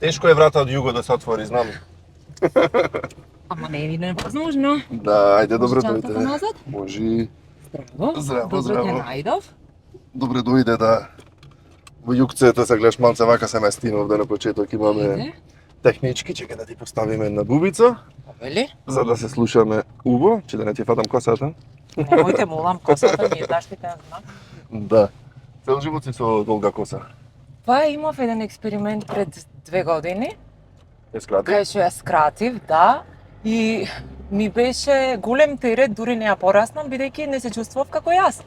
Тешко е врата од југо да се отвори, знам. Ама не е невозможно. Да, ајде, добре чантата дојде. назад? Може. Здраво. Здраво, Добро здраво. те најдов. Добре дојде да во јукцето се гледаш малце вака се местиме овде на почеток имаме Ајде. технички, чека да ти поставиме една бубица, Вели? за да се слушаме убо, че да не ти фатам косата. Немојте молам, косата ми е заштитен знак. Да. Цел живот си со долга коса. Па имав еден експеримент пред 2 години, Е скрати? кај што ја скратив, да, и ми беше голем терет, дури не ја пораснам, бидејќи не се чувствував како јас.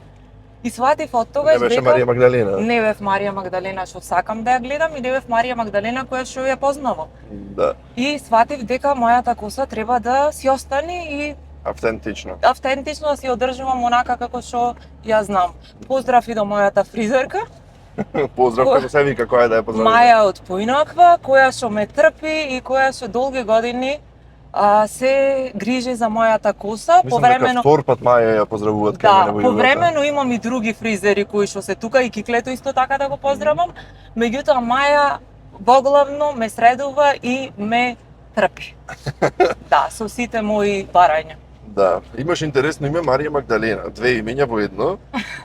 И сватив од Не тогаш беше Марија Магдалена? не бев Марија Магдалена што сакам да ја гледам и не бев Марија Магдалена која што ја познавам. Да. И сватив дека мојата коса треба да си остане и Автентично. автентично да си одржувам онака како што ја знам. Поздрав и до мојата фризерка, Поздрав како се вика, која да ја поздравиме. Маја од Поинаква, која што ме трпи и која што долги години се грижи за мојата коса. Мислам дека втор пат Маја ја поздравуваат кај мене Да, во југото. повремено имам и други фризери кои што се тука и Киклето исто така да го поздравам. Меѓутоа Маја воглавно ме средува и ме трпи. Да, со сите мои барања. Да, имаш интересно име Марија Магдалена, 2 имења во едно.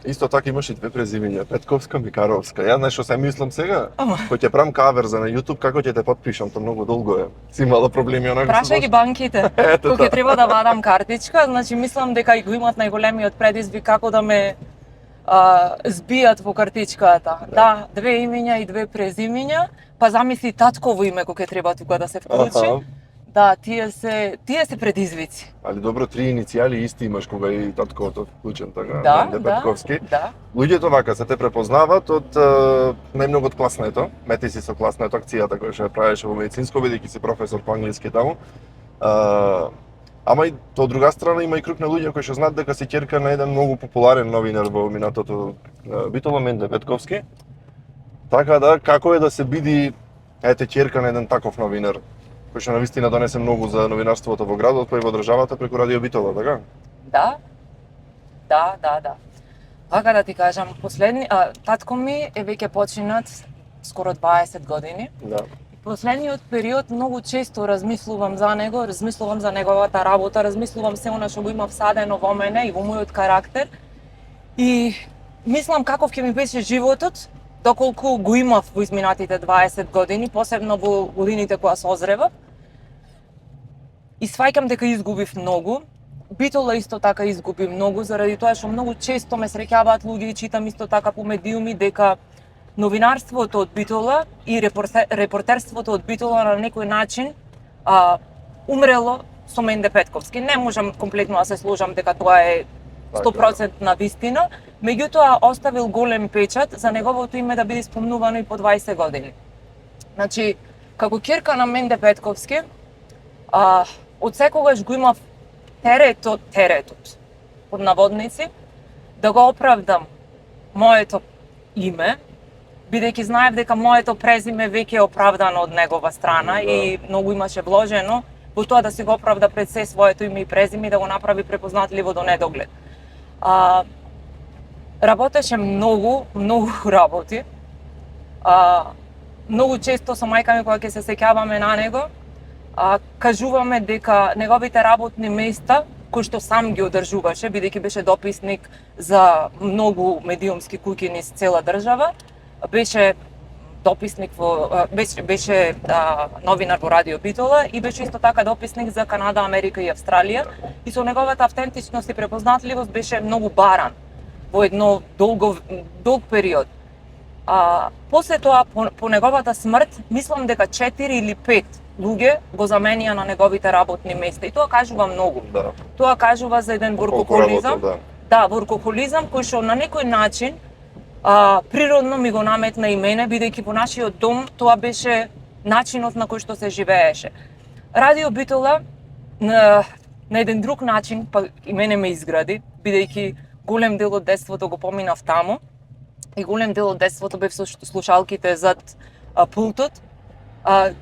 Исто така имаш и 2 презимења, Петковска, Микаровска. Ја знаеш што се мислам сега? Ама. Кој ќе правам кавер за на YouTube, како ќе те подпишам, тоа многу долго е. Си имала проблеми онака. Прашај ги банките. Ето Кога ќе тоа. треба да вадам картичка, значи мислам дека и го имат најголемиот предизвик како да ме збијат во картичката. Да, 2 имења и 2 презимења, па замисли татково име кога ќе треба тука да се вклучи. Аха. Да, тие се предизвици. Али добро, 3 иницијали исти имаш кога и татковото вклучен така, Да, Менде да, Петковски. да. Луѓето вака се те препознаваат од најмногу од класнето. Мети си со класнето акцијата која што ја правеше во медицинско, бидејќи си професор по англиски таму. Ама и од друга страна има и круг на луѓе кои што знаат дека си ќерка на еден многу популарен новинар во минатото Битола, Менде Петковски. Така да, како е да се биде ќерка на еден таков новинар, кој што навистина донесе многу за новинарството во градот, па и во државата преку Радио Битола, така? Да. Да. Вака да ти кажам, татко ми е веќе починат скоро 20 години. Да. Последниот период многу често размислувам за него, размислувам за неговата работа, размислувам се она што го има всадено во мене и во мојот карактер. И мислам каков ќе ми беше животот доколку го имав во изминатите 20 години, посебно во годините кога созревав. И сваќам дека изгубив многу. Битола исто така изгуби многу, заради тоа што многу често ме среќаваат луѓе и читам исто така по медиуми дека новинарството од Битола и репортерството од Битола на некој начин умрело со Менде Петковски. Не можам комплетно да се сложам дека тоа е 100% вистина, меѓутоа оставил голем печат за неговото име да биде спомнувано и по 20 години. Значи, како ќерка на Менде Петковски, од секогаш го имав теретот, под наводници, да го оправдам моето име, бидејќи знаев дека моето презиме веќе е оправдано од негова страна и многу имаше вложено во тоа да си го оправда пред се своето име и презиме и да го направи препознатливо до недоглед. Работеше многу работи. Многу често со мајка ми кога ќе се сеќаваме на него, кажуваме дека неговите работни места, кои што сам ги одржуваше, бидејќи беше дописник за многу медиумски куќи низ цела држава, беше дописник беше новинар во Радио Битола и беше исто така дописник за Канада, Америка и Австралија. И со неговата автентичност и препознатливост беше многу баран во едно долг период. После тоа, по неговата смрт, мислам дека 4 или 5 луѓе го заменија на неговите работни места. И тоа кажува многу. Да. Тоа кажува за еден воркохолизам. Да, воркохолизам кој што на некој начин природно ми го наметна и мене, бидејќи во нашиот дом тоа беше начинот на кој што се живееше. Радио Битола на еден друг начин, па и мене ме изгради, бидејќи голем дел од детството го поминав таму и голем дел од детството бев со слушалките зад пултот,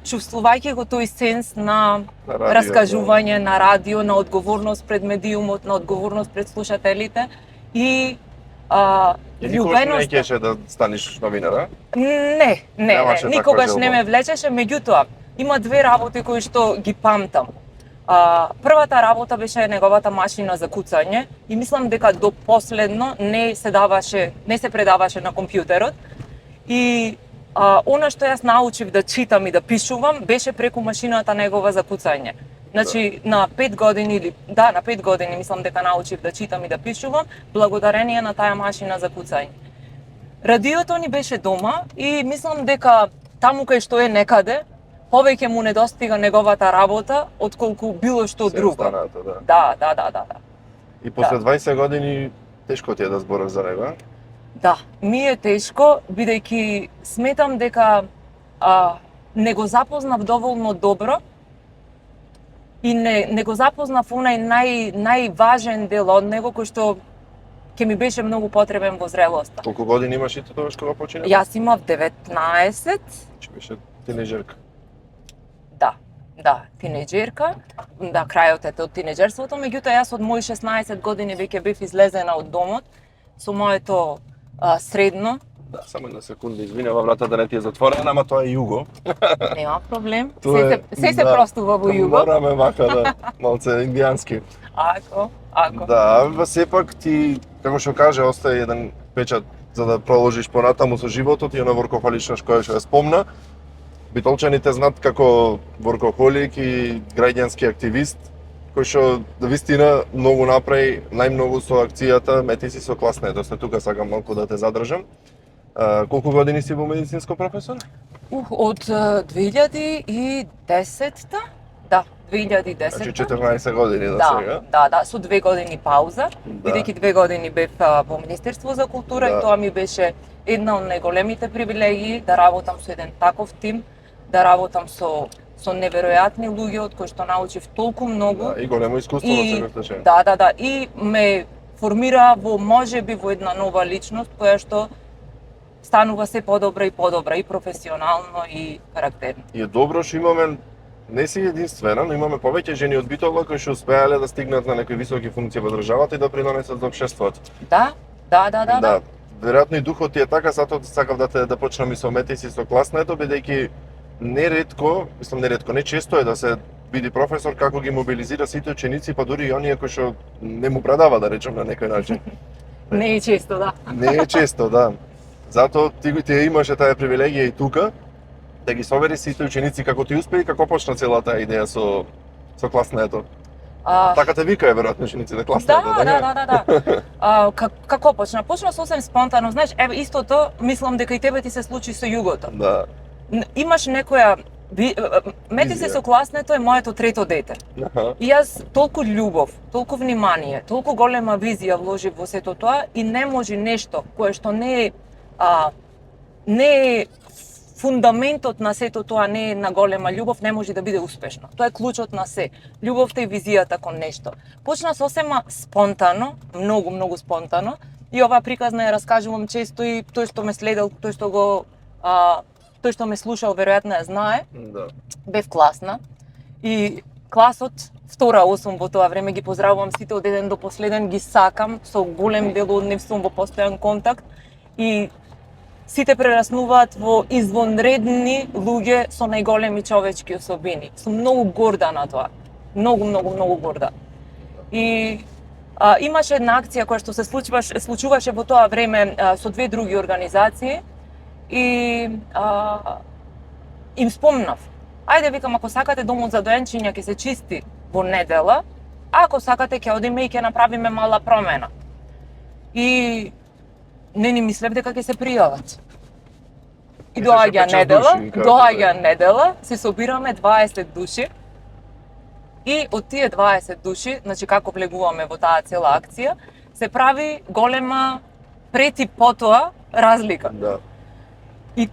чувствувајќи го тој сенс на раскажување на радио, на одговорност пред медиумот, на одговорност пред слушателите и И никогаш не влюбеноста. кеше да станеш новинар, а? Не, Немаше таква никогаш желба. не ме влечеше, меѓутоа има две работи кои што ги памтам. Првата работа беше неговата машина за куцање и мислам дека до последно не се предаваше на компјутерот и она што јас научив да читам и да пишувам беше преку машината негова за куцање. Значи на 5 години на 5 години мислам дека научив да читам и да пишувам благодарение на таа машина за куцање. Радиото ни беше дома и мислам дека таму кај што е некаде повеќе му недостига неговата работа отколку било што Се друго. останата, да. Да. И после 20 години тешко ти е да збориш за него, а? Да, ми е тешко, бидејќи сметам дека не го запознав доволно добро и не го запознав онај најважен дел од него кој што ќе ми беше многу потребен во зрелоста. Колку години имаш и тогаш кога почина? Јас имав 19. Значи беше тинејџерка. Да, тинејџерка, да, крајот е од тинејџерството, меѓутоа јас од мои 16 години веќе бев излезена од домот со моето средно. Да, само една секунда, извинува, врата да не ти е затворена, ама тоа е југо. Нема проблем. Тоа Се да, простува во југо. Мораме мака да, малце индијански. Ако. Да, сепак ти, како што каже, остае еден печат за да проложиш понатаму со животот и она воркохоличност која што ја спомна. Битолчаните знаат како воркохолик и граѓански активист, кој што да вистина многу направи, најмногу со акцијата Мети си со класнето. Сте тука, сакам малку да те задржам. Колку години си во медицинско професор? Од 2010-та? Да, 2010-та. Значи 14 години до сега. Да, со 2 години пауза, бидејќи 2 години бев во Министерство за култура и тоа ми беше една од најголемите привилегии да работам со еден таков тим, да работам со неверојатни луѓе од кои што научив толку многу. Да, и големо искуство во секој случај. Да, и ме формира во можеби во една нова личност која што станува се подобра и професионално и карактерно. И е добро што имаме, не си единствена, но имаме повеќе жени од Битола кои што успеале да стигнат на некои високи функции во државата и да придонесат за општеството. Да. Веројатно и духот ти е така, затоа сакав да почнам и со Мети си со класнето, бидејќи не често е да се биде професор како ги мобилизира сите ученици, па дури и оние кои што не му предава, да речем на некој начин. Не е често, да. Не е често, да. Затоа ти имаше таа привилегија и тука, да ги собери сите ученици како ти успеа и како почна целата идеја со класнето. Така те викае веројатно учениците класнето, да. Како почна? Почна сосем спонтано, знаеш, еве истото, мислам дека и тебе ти се случи со југото. Да. Имаш некоја Мети се со класнето е моето трето дете. И јас толку љубов, толку внимание, толку голема визија вложив во сето тоа и не може нешто кое што не е фундаментот на сето тоа, не е на голема љубов, не може да биде успешно. Тоа е клучот на се. Љубовта и визијата кон нешто. Почна сосема спонтано, многу спонтано, и оваа приказна ја раскажувам често и тој што ме следел, тој што ме слушал, веројатно ја знае. Да. Бев класна и класот втора осум во тоа време, ги поздравувам сите од еден до последен, ги сакам, со голем дел од нив сум во постојан контакт и сите прераснуваат во извонредни луѓе со најголеми човечки особини. Сум многу горда на тоа. Многу горда. И имаше една акција која што се случуваше во тоа време со две други организации и им спомнав. Ајде, викам, ако сакате домот за доенчиња ќе се чисти во недела, ако сакате ќе одиме и ќе направиме мала промена. И не ни мислев дека ќе се пријават. И доаѓа недела, се собираме 20 души. И од тие 20 души, значи како влегуваме во таа цела акција, се прави голема пред и потоа разлика. Да. И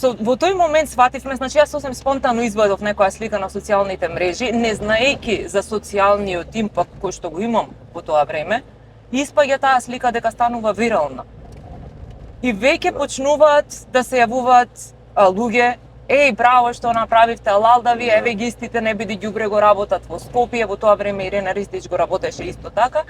во тој момент свативме, значи јас сосем спонтано извадов некоја слика на социјалните мрежи, не знаејќи за социјалниот импакт кој што го имам во тоа време, и испаѓа таа слика дека станува вирална. И веќе почнуваат да се јавуваат луѓе, браво што направивте, лалдави, еве ги истите не биде ѓубре го работат во Скопје, во тоа време Ирена Ристич го работеше исто така.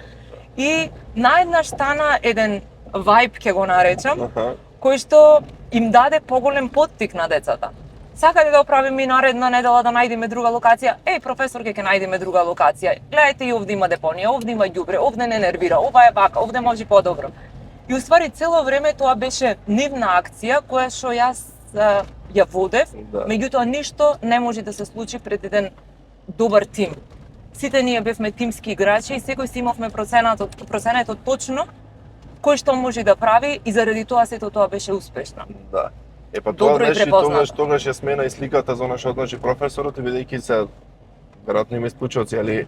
И наеднаш стана еден вајб ќе го наречам, Аха. кој што им даде поголем поттик на децата. Сакате да оправиме и наредна недела да најдеме друга локација? Еј, професорке, ќе најдеме друга локација. Гледајте, и овде има депонија, овде има ѓубре, овде не нервира, ова е вака, овде може подобро. И уствари цело време тоа беше нивна акција која што јас ја водев, Да. меѓутоа ништо не може да се случи пред еден добар тим. Сите ние бевме тимски играчи и секој си имавме проценето точно кој што може да прави и заради тоа сето тоа беше успешно. Да. Па Добро тоа и беше препознато. тогаш ја смена и сликата за она што значи професорот, бидејќи се веројатно има исклучоци, али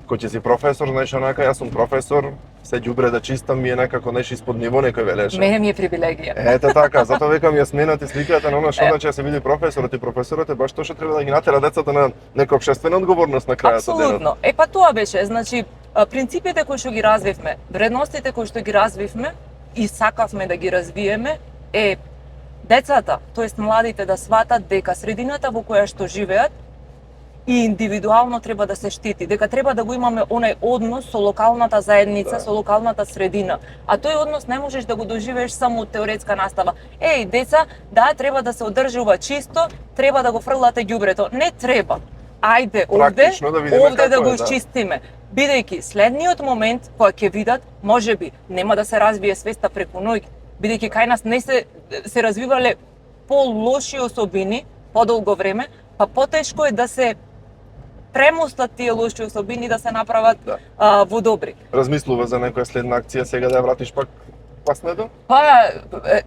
кој ќе си професор, знаеш онака, јас сум професор, се ѓубре да чистам ми е некако нешто испод ниво, некој велеше. Мене ми е привилегија. Ете така, затоа викам ја сменати сликата на она што значи да се види професорот и професорот е баш тоа што треба да ги натера децата на нека општествена одговорност на крајот од денот. Апсолутно. Па тоа беше, значи принципите кои што ги развивме, вредностите кои што ги развивме и сакавме да ги развиеме е децата, тоест младите да сватат дека средината во која што живеат и индивидуално треба да се штити, дека треба да го имаме онај однос со локалната заедница, Да. со локалната средина. А тој однос не можеш да го доживееш само од теоретска настава. Еј, деца, да, треба да се одржува чисто, треба да го фрлате ѓубрето. Не треба. Ајде, овде, Практично да видиме овде да како го е, да. изчистиме. Бидејќи следниот момент кога ќе видат, можеби нема да се развие свеста преку ноќ, бидејќи кај нас не се развивале полоши особини подолго време, па потешко е да се премостат тие лоши особини да се направат Да. во добри. Размислува за некоја следна акција сега да ја вратиш пак паснето? Па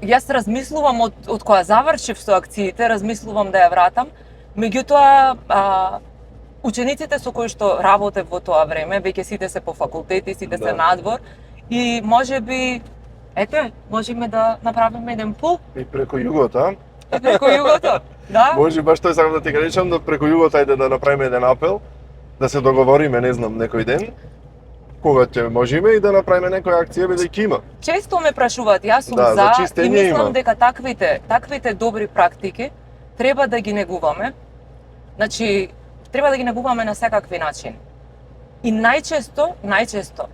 јас размислувам од кога завршив со акциите, размислувам да ја вратам. Меѓутоа учениците со кои што работев во тоа време, веќе сите се по факултети, сите се Да. надвор и можеби можеме да направиме еден пул И преку југот, а? и преку југото. Да? Може баш тој сакам да ти кажам да преку југот ајде да направиме еден апел, да се договориме, не знам, некој ден, кога ќе можеме и да направиме некоја акција бидејќи има. Често ме прашуваат, јас сум Да, за за и чистење мислам има. дека таквите добри практики треба да ги негуваме. Значи, треба да ги негуваме на секакви начини. И најчесто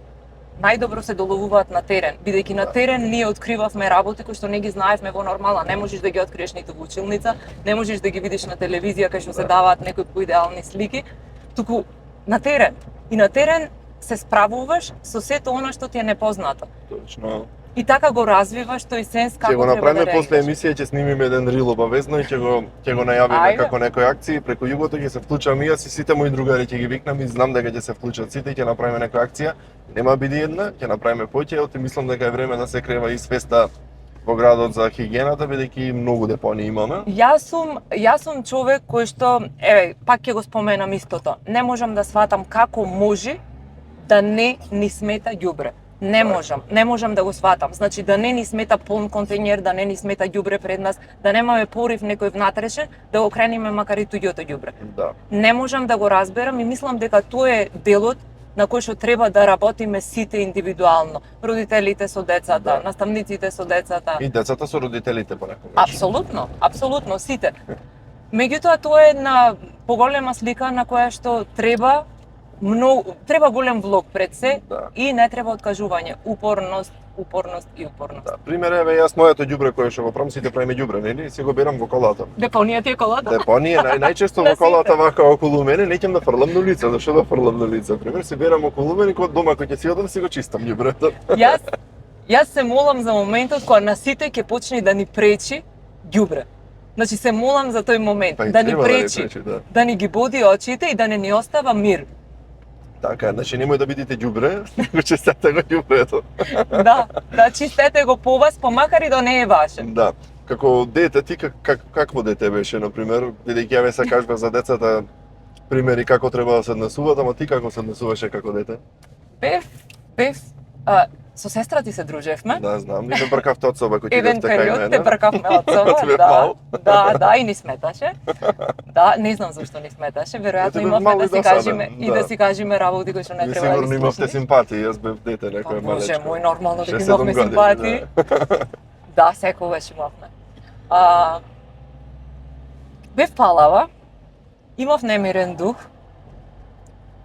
најдобро се доловуваат на терен, бидејќи на терен ние откривавме работи кои што не ги знаевме во нормала, не можеш да ги откриеш ниту во училница, не можеш да ги видиш на телевизија кај што се даваат некои поидеални слики, туку на терен. И на терен се справуваш со сето она што ти е непознато. Точно. И така го развиваш тој сенс Ќе како го треба направиме да после реагираш. емисија, ќе снимиме еден рил обавезно и ќе го најавиме Ајде. како некој акција и преку југото ќе се вклучам и јас и сите мои другари ќе ги викнам и знам дека ќе се вклучат сите и ќе направиме некоја акција. Нема биде една, ќе направиме поќе, и мислам дека е време да се крева и свеста во градот за хигиената, бидејќи многу депони имаме. Јас сум човек кој што, пак ќе го споменам истото. Не можам да сватам како може да не ни смета ѓубре. Не можам да го сватам. Значи да не ни смета полн контејнер, да не ни смета ѓубре пред нас, да немаме порив некој внатрешен, да го крениме макар и туѓото ѓубре. Да. Не можам да го разберам и мислам дека тоа е делот на кој што треба да работиме сите индивидуално. Родителите со децата, Да. наставниците со децата. И децата со родителите понекогаш. Апсолутно, сите. Меѓутоа тоа е една поголема слика на која што треба голем влог пред се Да. и не треба откажување, упорност и упорност. Да, пример еве јас моето ѓубре кое што го правам, сите правиме ѓубре, нели? Си го берам во колата. Депонија ти е колата? Депонија најчесто Да, во колата сите. вака околу мене, не ќе да фрлам на улица, зашто да фрлам на улица? Пример си берам околу мене кога дома кога ќе си одам си го чистам ѓубрето. Јас се молам за моментот кога на сите ќе почне да ни пречи ѓубре. Значи се молам за тој момент, Па и да ни треба пречи, да. да ни ги боди очите и да не ни остава мир. Така, значи немој да бидете ѓубре, го чистете го ѓубрето. Да, чистете го по вас, па макар и да не е ваше. Да. Како дете, ти какво дете беше, например, бидејќи ја се кажува за децата примери како треба да се однесуваат, ама ти како се однесуваше како дете? Бев, со сестра ти се дружевме. Да, знам, и ме бркавте од соба кој ти Еден бевте кај период мене. те бркавме од соба, Ти бев мал. да, и ни сметаше. Да, не знам зашто ни сметаше, веројатно Ти бев имавме мал да и си досаден, кажеме и да. да си кажеме работи кои што не Ви треба да сигурно ги имавте слушнеш. симпатии, јас бев дете некој Па, Боже малечко. мој, нормално дека 6-7 имавме години, симпатии. Да, секогаш имавме. Бев палава, имав немирен дух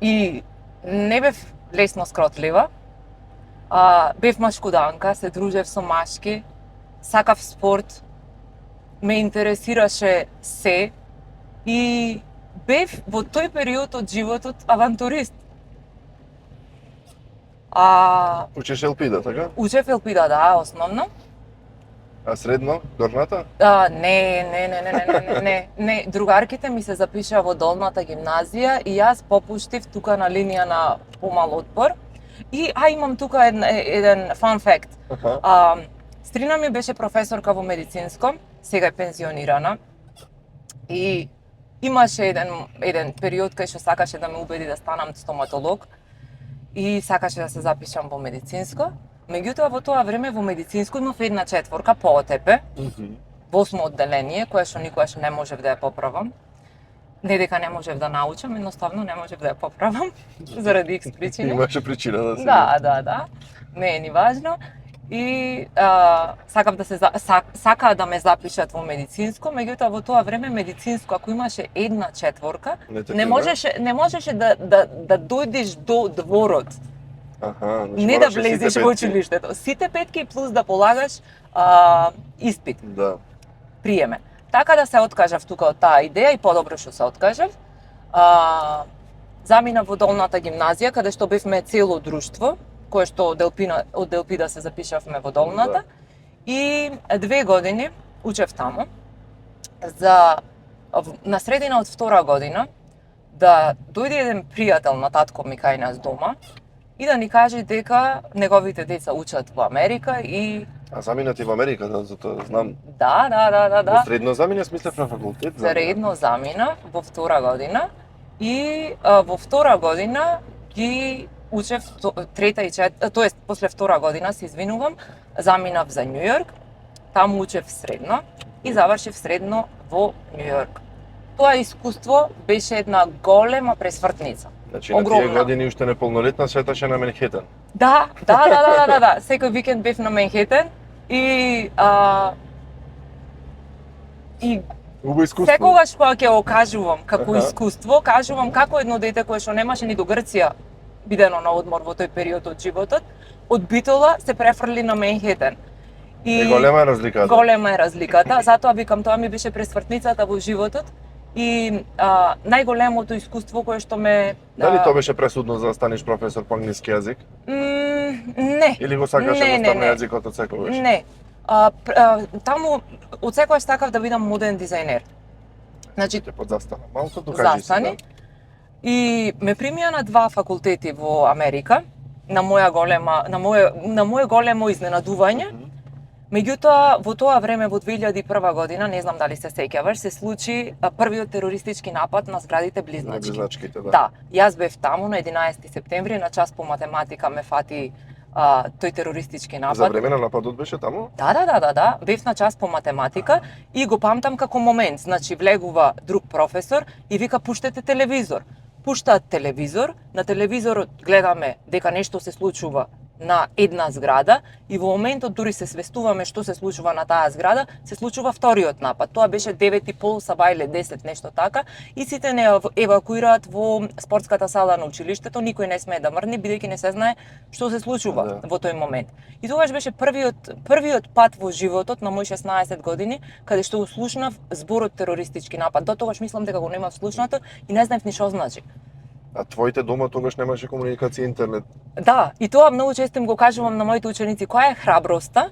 и не бев лесно скротлива, Бев машкуданка, се дружев со машки, сакав спорт, ме интересираше се и бев во тој период од животот авантурист. Учиш елпида, така? Учев елпида, да, основно. А средно, горната? Не, другарките ми се запишаа во долната гимназија и јас попуштив тука на линија на помал отпор. И имам тука еден fun fact. Стрина ми беше професорка во медицинско, сега е пензионирана. И имаше еден период кај што сакаше да ме убеди да станам стоматолог и сакаше да се запишам во медицинско. Меѓутоа во тоа време во медицинско имав 1/4 по ОТП, во 8 одделение, кое што никогаш не можев да ја поправам. Не дека не можев да научам, едноставно не можев да ја поправам заради X причини. Имаше причина да се. Да. Не е ни важно. И сакаа да ме запишат во медицинско, меѓутоа во тоа време медицинско ако имаше 1/4, не можеше да дојдеш до дворот. Не да влезеш во училиштето. Сите петки плюс да полагаш испит. Да. Приеме. Така да се откажав тука од таа идеја и подобро што се откажав. Заминав во долната гимназија каде што бевме цело друштво, кое што од Делпида се запишавме во долната. И 2 години учев таму. На средина од втора година да дојде еден пријател на татко ми кај нас дома и да ни каже дека неговите деца учат во Америка и замина ти во Америка, да, затоа знам. Да. Во средно замина, смислев на факултет? Средно замина во втора година и во втора година ги учев трета и тоест после втора година се извинувам, заминав за Њу Јорк, таму учев средно и завршив средно во Њу Јорк. Тоа искуство беше една голема пресвртница. Значи на тие години уште неполнолетна шеташе на Менхетен. Да. Секој викенд бев на Менхетен и убаво искуство. Секогаш кога ќе го кажувам како искуство, кажувам како едно дете кое што немаше ни до Грција бидено на одмор во тој период од животот, од Битола се префрли на Менхетен. И голема е разликата. Голема е разликата, затоа викам тоа ми беше пресвртницата во животот и најголемото искуство кое што ме Дали тоа беше пресудно за да станеш професор по англиски јазик? Не. Или го сакаш едноставно јазикот од секогаш? Не. Таму од секогаш сакав да бидам моден дизајнер. Значи те подзастана малку, докажи се. И ме примија на 2 факултети во Америка, на моje големо изненадување. Меѓутоа, во тоа време, во 2001 година, не знам дали се сеќаваш, се случи првиот терористички напад на зградите Близначки. Близначките, да. Да, јас бев таму на 11 септември, на час по математика ме фати тој терористички напад. За време на нападот беше таму? Да. Бев на час по математика и го памтам како момент. Значи, влегува друг професор и вика пуштете телевизор. Пуштаат телевизор, на телевизорот гледаме дека нешто се случува на една зграда и во моментот дури се свестуваме што се случува на таа зграда, се случува вториот напад. Тоа беше 9:30 саба или 10, нешто така, и сите не евакуираат во спортската сала на училиштето, никој не смее да мрдне бидејќи не се знае што се случува во тој момент. И тогаш беше првиот пат во животот на мој 16 години каде што услушнав зборот терористички напад. До тогаш мислам дека го немав слушнато и не знаев ни што значи. А твоите дома тогаш немаше комуникација интернет? Да, и тоа многу често им го кажувам на моите ученици, која е храброста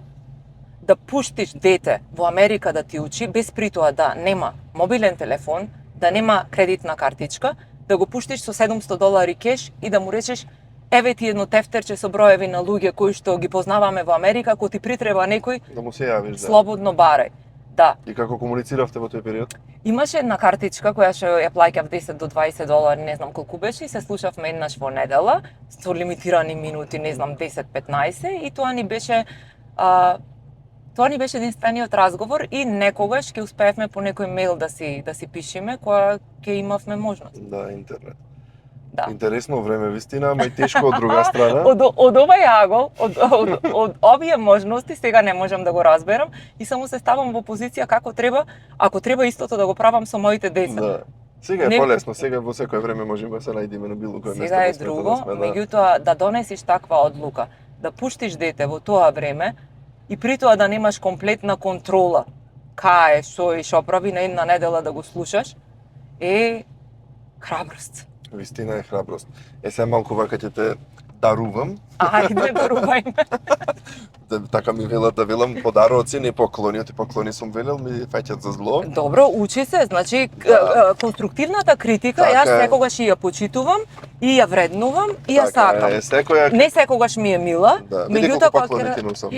да пуштиш дете во Америка да ти учи без при тоа да нема мобилен телефон, да нема кредитна картичка, да го пуштиш со $700 кеш и да му речеш еве ти едно тефтерче со броеви на луѓе кои што ги познаваме во Америка, ако ти притреба некој, да му се јавиш, слободно барај. Да. И како комунициравте во тој период? Имаше една картичка која што ја плаќав $10 до $20, не знам колку беше, и се слушавме еднаш во недела со лимитирани минути, не знам 10-15, и тоа ни беше единствениот разговор и некогаш ќе успеевме по некој мејл да си пишеме кога ќе имавме можност. Да, интернет. Да. Интересно време, вистина, ама и тешко од друга страна. Од овој агол, од овие можности сега не можам да го разберам и само се ставам во позиција како треба, ако треба истото да го правам со моите деца. Да. Сега е полесно, сега во секое време можеме да се најдеме на било кој место. Сега е друго, меѓутоа да донесиш таква одлука, да пуштиш дете во тоа време и при тоа да немаш комплетна контрола кај што и што прави на една недела да го слушаш, е храброст. Вистина е храброст. Сега малку вака ќе те дарувам. Ајде, дарувај ме. Така ми велат да велам подароци, не поклони, оти поклони сум велел, ми фаќат за зло. Добро, учи се, значи Да. конструктивната критика Така јас е. секогаш и ја почитувам, и ја вреднувам, и ја сакам. Секоја... Не секогаш ми е мила, Да, види меѓутоа колку поклони кога ти носам.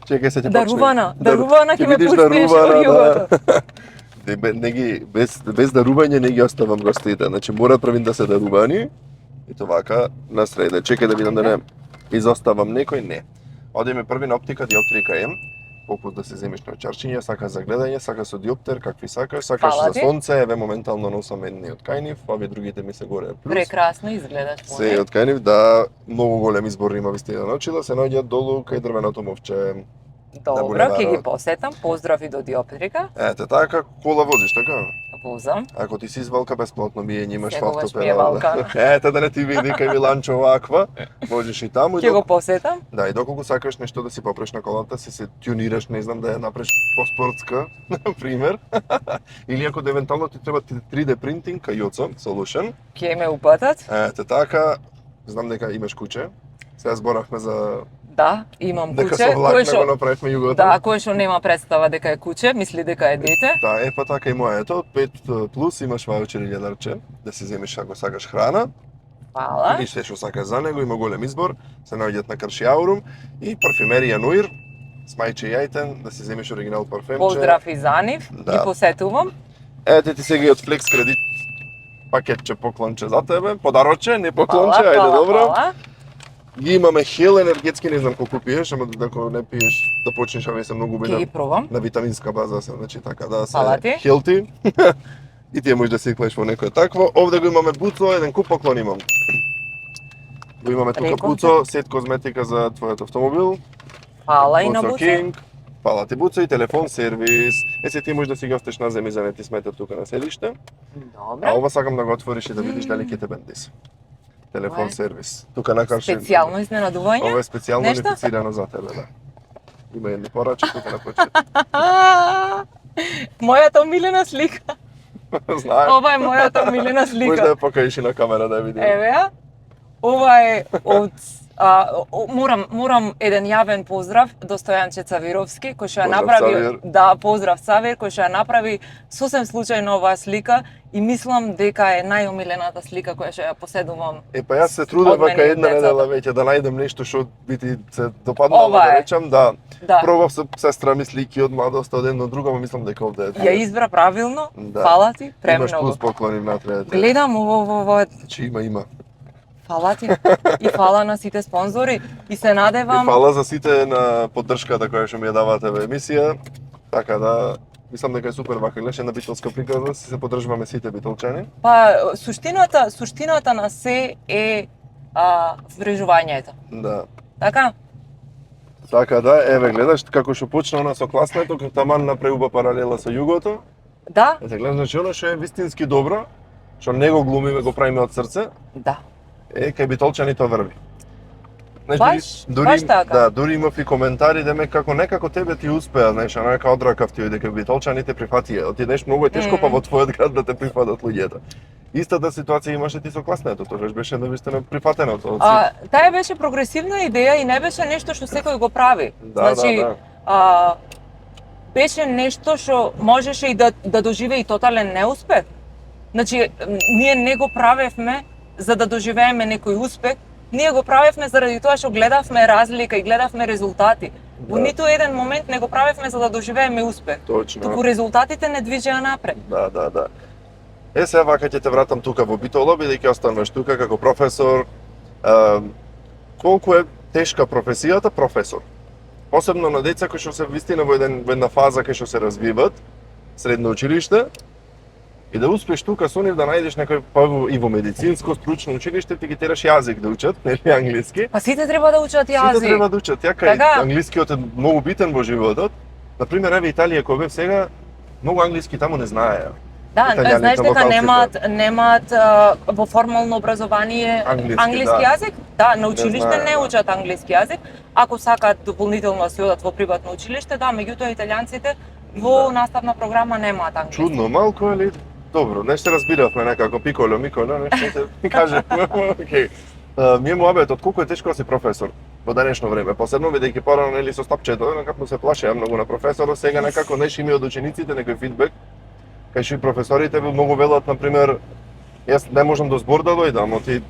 Чекај се ќе почне. Дарувана ќе ме видиш пуштиш во дарувана, југото. Не ги, без дарување не ги оставам гостите. Значи мора првин да се дарувани и тоа вака на среде. Чекај да видам да не изоставам некој, не. Одиме први на оптика, диоптрика М. Попут да се земиш на очарчиња, сака за гледање, сака со диоптер, какви сакаш, сакаш Фала за ти. сонце, еве моментално носам едни од кајнив, овие другите ми се горе плюс. Прекрасно изгледаш, Се моне. од кајнив, да, многу голем избор има вистина на очила, се наоѓаат долу кај дрвеното мовче. Добро, булеварот. ќе ги посетам. Поздрав и до диоптрика. Ете така, кола возиш, така? Возам. Ако ти си извалка бесплатно биење, имаш Секогаш автопедал. ми е валка. Ете да не ти види кај Миланчо ваква, можеш и таму. Ќе го посетам. Да, и доколку сакаш нешто да си попреш на колата, си се тюнираш, не знам, да ја направиш по-спортска, на пример. Или ако евентуално ти треба 3D printing, кај Јоцо Solution. Ќе ме упатат. Ете така, знам дека имаш куче. Сега зборавме за Да, имам дека куче, со влак кој не што го направивме југото. да, кој што нема представа дека е куче, мисли дека е дете. Да, па така и моето, 5 плюс имаш ваучер или дарче, да си земиш ако сакаш храна. Фала. Или се што сакаш за него, има голем избор, се наоѓаат на Крши Аурум и парфемерија Нуир, смајче јајтен, да си земиш оригинал парфемче. Поздрав и за нив, Да. ги посетувам. Ете ти сега и од Flex кредит пакетче поклонче за тебе, подароче, не поклонче, Фала, ајде фала, добро. фала. Ги имаме хел енергетски, не знам колку пиеш, ама ако не пиеш да почнеш, овие се многу Ќе ги убеден. пробам. На витаминска база се, значи така да се Фала ти. хелти. И тие можеш да си клеш во некој такво. Овде го имаме буцо, еден куп поклон имам. Го имаме тука Реков буцо, сет козметика за твојот автомобил. Фала и на Буцо буце. King. Фала ти буцо и телефон сервис. Се ти можеш да си ги оставиш на земја за не ти смета тука на селиште. А Добро. ова сакам да го отвориш и да видиш дали ќе те бендис. Телефон Ова е сервис. Тука на Карши. Специјално изненадување. Ова е специјално Нешто? унифицирано за тебе, да. Има едни порачи тука на почет. Мојата омилена слика. Знаеш? Ова е мојата омилена Може да слика. ја покажеш и на камера да ја видим. Еве ја. Ова е од морам еден јавен поздрав до Стојанче Цавировски, кој што ја Поздрав, направи, Цавир. да, поздрав Цавир, кој што ја направи сосем случајно оваа слика и мислам дека е најомилената слика која што ја поседувам. Па јас се трудам Од мене вака и една децата. недела веќе да најдам нешто што би ти се допаднало Ова да е. речам, да. Да, Пробав со сестра ми слики од младоста, од едно друго, ама мислам дека овде е. ја избра правилно. Да. Фала ти, Имаш премногу. плюс поклони внатре. Гледам ово, Значи има. фала ти. И фала на сите спонзори и се И надевам. фала за сите на поддршката која што ми ја давате во емисија. Така да, мислам дека е супер вака гледаш една битолска приказна, се поддржуваме сите битолчани. Па суштината на се е врежувањето. Да. Така? Така да, еве гледаш како што почна она со класното, како таман направува паралела со југото. Да? Ете гледаш, значи она што е вистински добро, што не го глумиме, го правиме од срце, Да. кај битолчани тоа врви. Баш така. Да, дури имав и коментари дека како некако тебе ти успеа, знаеш, онака одракав ти дека битолчани те прифатија. Отидеш многу е тешко па во твојот град да те прифатат луѓето. Истата ситуација имаше ти со класнето, тоа беше навистина прифатеното. Таа беше прогресивна идеја и не беше нешто што секој го прави. Да, Значи, да. беше нешто што можеше и да доживее и тотален неуспех. Значи, ние не го правевме за да доживееме некој успех, ние го правевме заради тоа што гледавме разлика и гледавме резултати. Во Да. ниту еден момент не го правевме за да доживееме успех. Точно. Туку резултатите не движеа напред. Да. Сега вака ќе те вратам тука во Битола, бидејќи остануваш тука како професор. Колку е тешка професијата професор? Посебно на деца кои што се вистина во една фаза кај што се развиваат, средно училиште, и да успеш тука со нив да најдеш некој и во медицинско стручно училиште, ти ги тераш јазик да учат, нели англиски. Па сите треба да учат јазик. Сите треба да учат, јака и Така. англискиот е многу битен во животот. Например, еве Италија кој бев сега, многу англиски таму не знаеа. Да, Италијаните знаеш дека локалците. немаат во формално образование Англиски, да. јазик? Да, на училиште знаеме, не да. учат англиски јазик. Ако сакаат дополнително да си одат во приватно училиште, да, меѓутоа италијанците во Да. наставна програма немаат англиски. Чудно, малку, али добро, нешто разбиравме некако, пиколо, миколо, нешто се каже. Океј. Ми е муабетот, колку е тешко да си професор во денешно време. Посебно бидејќи порано нели со стапчето, некако се плашеа многу на професорот, сега некако нешто има од учениците некој фидбек. Кај што и професорите многу велат, на пример, јас не можам до збор да дојдам, ти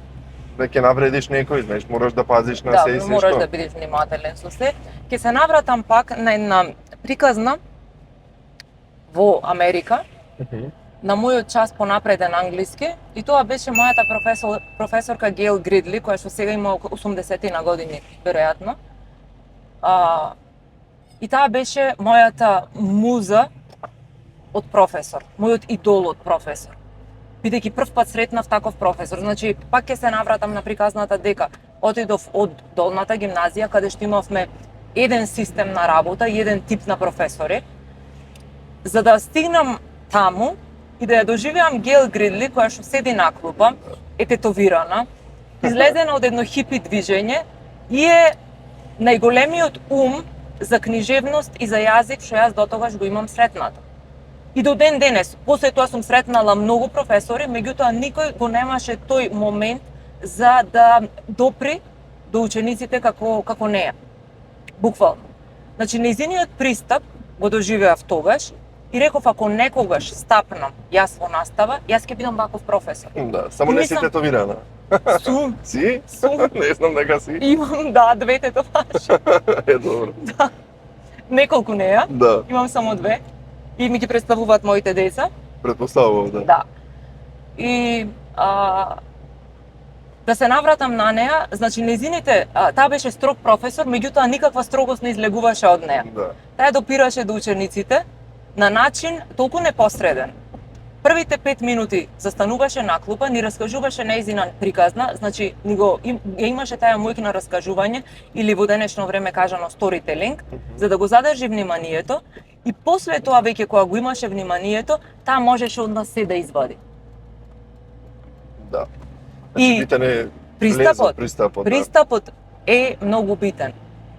не ќе навредиш некој, знаеш, мораш да пазиш на се и се мораш што. да бидеш внимателен со се. Ќе се навратам пак на една приказна во Америка, на мојот час по напреден англиски, и тоа беше мојата професорка Гейл Гридли, која што сега има околу 80 на години, веројатно. И таа беше мојата муза од професор, мојот идол од професор. Бидејќи прв пат сретнав таков професор, значи пак ќе се навратам на приказната дека отидов од долната гимназија каде што имавме еден систем на работа и еден тип на професори, за да стигнам таму и да ја доживеам Гейл Гридли која што седи на клупа, е тетовирана, излезена од едно хипи движење и е најголемиот ум за книжевност и за јазик што јас дотогаш го имам сретнато. И до ден денес, после тоа сум сретнала многу професори, меѓутоа никој го немаше тој момент за да допри до учениците како неа. Буквално. Значи, нејзиниот пристап го доживеав тогаш и реков ако некогаш стапнам јас во настава, јас ќе бидам ваков професор. Да, само не си тетовирана. Сум. Си? Сум. Не знам дека си. Имам, да, две тетоважи. Е, добро. Да. Неколку неа. Да. Имам само две. И ми ги представуваат моите деца. Предпоставувам, да. Да. И да се навратам на неа, значи незините, таа беше строг професор, меѓутоа никаква строгост не излегуваше од неа. Да. Таа допираше до учениците на начин толку непосреден. Првите 5 минути застануваше на клупа, ни раскажуваше нејзина приказна, значи имаше таа мојк на раскажување или во денешно време кажано storytelling, за да го задржи вниманието и после тоа веќе кога го имаше вниманието, таа можеше од нас се да извади. Да. И битен е пристапот е многу битен.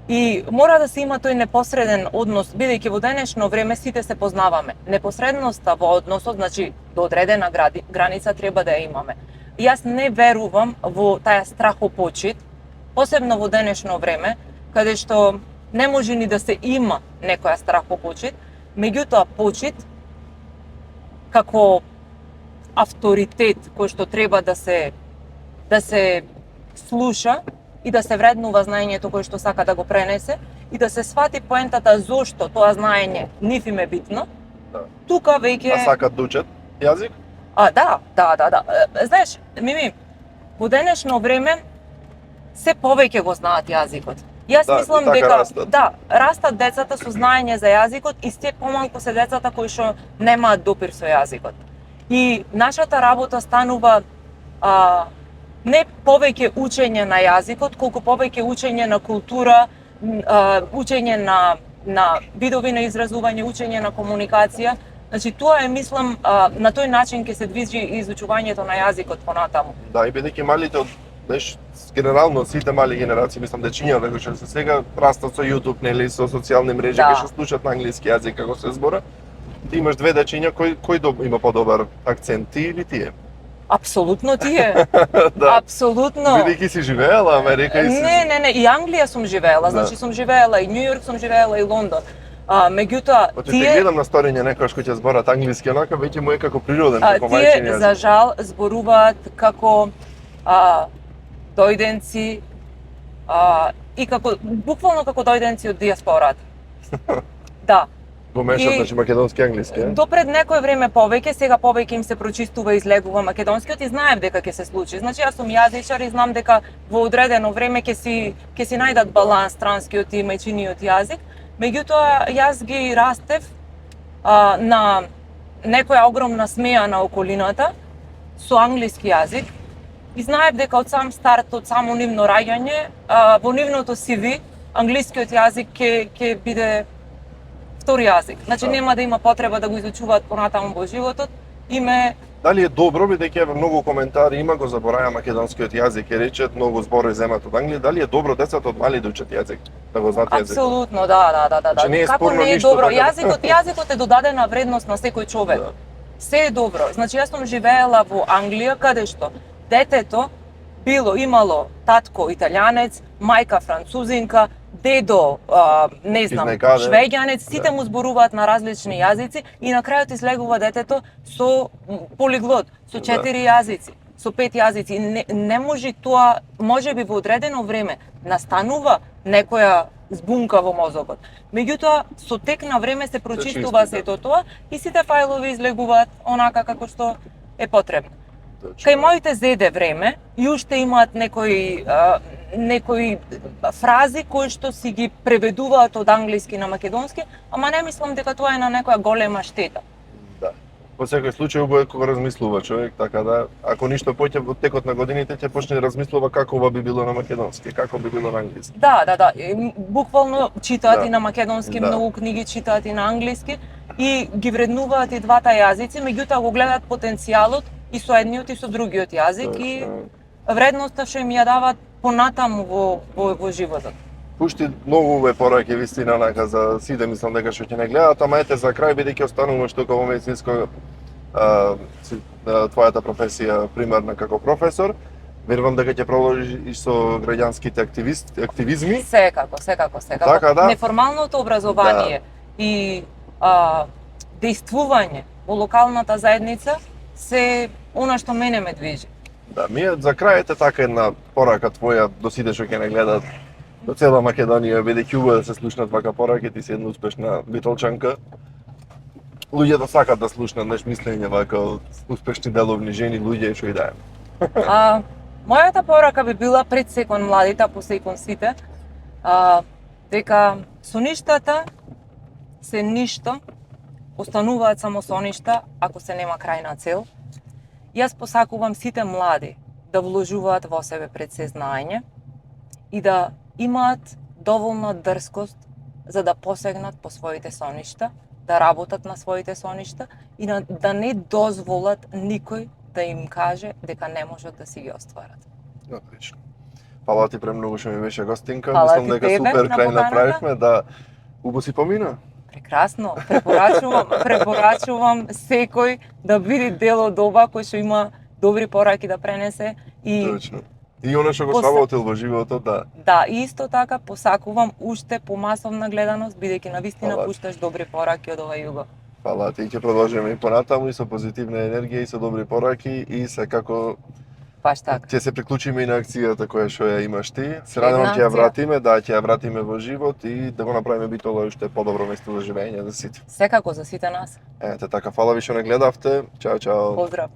И мора да се има тој непосреден однос, бидејќи во денешно време сите се познаваме. Непосредноста во односот, значи до одредена граница треба да ја имаме. И јас не верувам во таа страхопочит, посебно во денешно време, каде што не може ни да се има некоја страхопочит, меѓутоа почит како авторитет кој што треба да се слуша и да се вреднува знаењето кое што сака да го пренесе и да се свати поентата зошто тоа знаење нив им е битно. Да. Тука веќе сакат да учат јазик? Да. Знаеш, Мими, во денешно време се повеќе го знаат јазикот. Јас мислам дека растат децата со знаење за јазикот и се помалку се децата кои што немаат допир со јазикот. И нашата работа станува не повеќе учење на јазикот, колку повеќе учење на култура, учење на видови на изразување, учење на комуникација. Значи тоа е, мислам, на тој начин ќе се движи изучувањето на јазикот понатаму. Да, и бидејќи малите генерално сите мали генерации, мислам дечиња дека што се сега растат со YouTube, нели, со социјални мрежи, кај што слушаат на англиски јазик како се збора. Ти имаш две дечиња, кој има подобар акцент, ти или тие? Апсолутно тие. Да. Апсолутно. Бидејќи си живеела Америка и си... Не, и Англија сум живеела, значи сум живеела и Њујорк сум живеела и Лондон. Меѓутоа тие гледам на сториња некојаш кои ќе зборат англиски, онака веќе му е како природен, како мајчин јазик. Тие за жал зборуваат како дојденци и како буквално како дојденци од дијаспората. Да. Го мешат, значи македонски и англиски, е? До пред некое време повеќе, сега повеќе им се прочистува и излегува македонскиот и знаев дека ќе се случи. Значи јас сум јазичар и знам дека во одредено време ќе си најдат баланс транскиот и мајчиниот јазик. Меѓутоа јас ги растев на некоја огромна смеја на околината со англиски јазик и знаев дека од сам старт, од само нивно раѓање, во нивното CV англискиот јазик ќе биде втори јазик. Значи нема да има потреба да го изучуваат понатаму во животот, име Дали е добро, бидејќи еве многу коментари има, го забораја македонскиот јазик и речет многу зборови земат од Англија, дали е добро децата од мали да учат јазик, да го знаат јазикот? апсолутно, да. Значи, не е Како спорно не е ништо, добро? така. Јазикот е додадена вредност на секој човек. Да. Се е добро. Значи јас сум живеела во Англија каде што детето имало татко италијанец, мајка французинка, дедо, не знам, Изнекаде. швеѓанец, сите Да. му зборуваат на различни јазици и на крајот излегува детето со полиглот, со 4 јазици, со 5 јазици. И не може тоа, можеби во одредено време настанува некоја збунка во мозокот. Меѓутоа, со тек на време се прочистува чисти, да. сето тоа и сите фајлови излегуваат онака како што е потребно. Точно. Кај моите зеде време и уште имаат некои фрази кои што си ги преведуваат од англиски на македонски, ама не мислам дека тоа е на некоја голема штета. Да. Во секој случај убаво е кога размислува човек, така да ако ништо поќе во текот на годините ќе почне да размислува како ова би било на македонски, како би било на англиски. Да. Буквално читаат Да. и на македонски, Да. многу книги читаат и на англиски и ги вреднуваат и двата јазици, меѓутоа го гледаат потенцијалот и со едниот и со другиот јазик и вредноста што им ја даваат понатаму во животот. Пушти многу пораки вистина онака за сите, мислам дека што ќе не гледаат, ама ете за крај бидејќи остануваш тука во медицинско твојата професија примерна како професор, верувам дека ќе продолжиш и со граѓанските активизми. Секако. Така да. Неформалното образование и дејствување во локалната заедница се она што мене ме движи. Да, ми за крај ете така една порака твоја до сите што ќе не гледаат до цела Македонија, бидејќи убаво да се слушнат вака пораки, ти си една успешна битолчанка. Луѓето сакат да слушнат неш мислење вака од успешни деловни жени, луѓе што и да е. Мојата порака би била пред секон младите, а посекон сите, дека соништата се ништо, остануваат само соништа ако се нема крајна цел. Јас посакувам сите млади да вложуваат во себе пред се знаење и да имаат доволна дрскост за да посегнат по своите соништа, да работат на своите соништа и да не дозволат никој да им каже дека не можат да си ги остварат. Отлично. Фала ти премногу што ми беше гостинка. Фала Мислам ти дека тебе супер на крај поканата. направивме, да убаво си помина. Прекрасно, препорачувам секој да биде дел од ова кој што има добри пораки да пренесе и Точно. И она што го сработил во животот, да. да, и исто така посакувам уште помасовна гледаност бидејќи навистина Фала. пушташ добри пораки од ова југо. Фала ти, ќе продолжиме и понатаму и со позитивна енергија и со добри пораки и секако Баш така. ќе се приклучиме и на акцијата која што ја имаш ти. Се надевам ќе ја акција. вратиме, да, ќе ја вратиме во живот и да го направиме Битола уште подобро место за живење за сите. Секако за сите нас. Ете така, фала ви што не гледавте. Чао, чао. Поздрав.